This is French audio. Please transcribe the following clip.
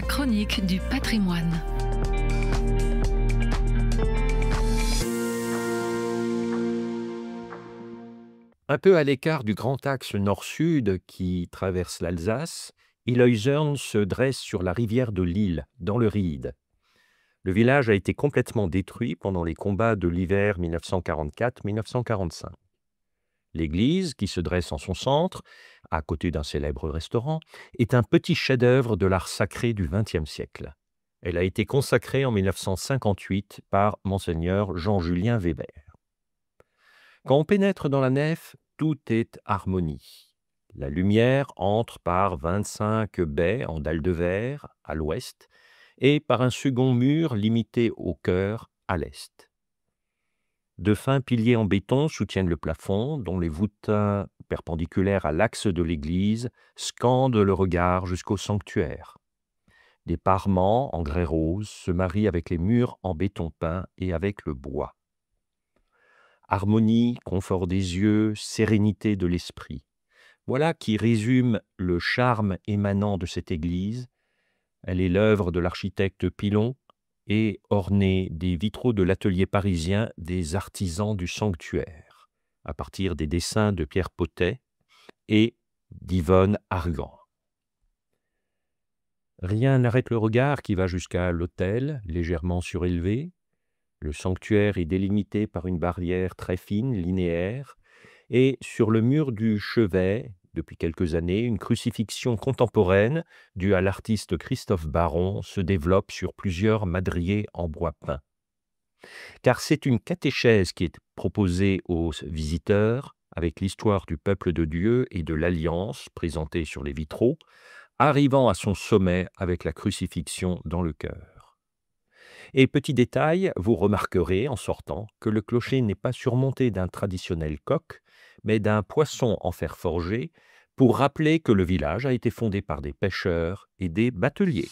chronique du patrimoine. Un peu à l'écart du grand axe nord-sud qui traverse l'Alsace, Ilhuizern se dresse sur la rivière de l'Ill, dans le Ried. Le village a été complètement détruit pendant les combats de l'hiver 1944-1945. L'église, qui se dresse en son centre, à côté d'un célèbre restaurant, est un petit chef-d'œuvre de l'art sacré du XXe siècle. Elle a été consacrée en 1958 par Monseigneur Jean-Julien Weber. Quand on pénètre dans la nef, tout est harmonie. La lumière entre par 25 baies en dalles de verre à l'ouest et par un second mur limité au chœur à l'est. De fins piliers en béton soutiennent le plafond, dont les voûtins perpendiculaires à l'axe de l'église scandent le regard jusqu'au sanctuaire. Des parements en grès rose se marient avec les murs en béton peint et avec le bois. Harmonie, confort des yeux, sérénité de l'esprit. Voilà qui résume le charme émanant de cette église. Elle est l'œuvre de l'architecte Pilon et ornée des vitraux de l'atelier parisien des artisans du sanctuaire, à partir des dessins de Pierre Potet et d'Yvonne Argan. Rien n'arrête le regard qui va jusqu'à l'autel, légèrement surélevé. Le sanctuaire est délimité par une barrière très fine, linéaire, et sur le mur du chevet, depuis quelques années, une crucifixion contemporaine, due à l'artiste Christophe Baron, se développe sur plusieurs madriers en bois peint. Car c'est une catéchèse qui est proposée aux visiteurs, avec l'histoire du peuple de Dieu et de l'Alliance présentée sur les vitraux, arrivant à son sommet avec la crucifixion dans le cœur. Et petit détail, vous remarquerez en sortant que le clocher n'est pas surmonté d'un traditionnel coq, mais d'un poisson en fer forgé, pour rappeler que le village a été fondé par des pêcheurs et des bateliers.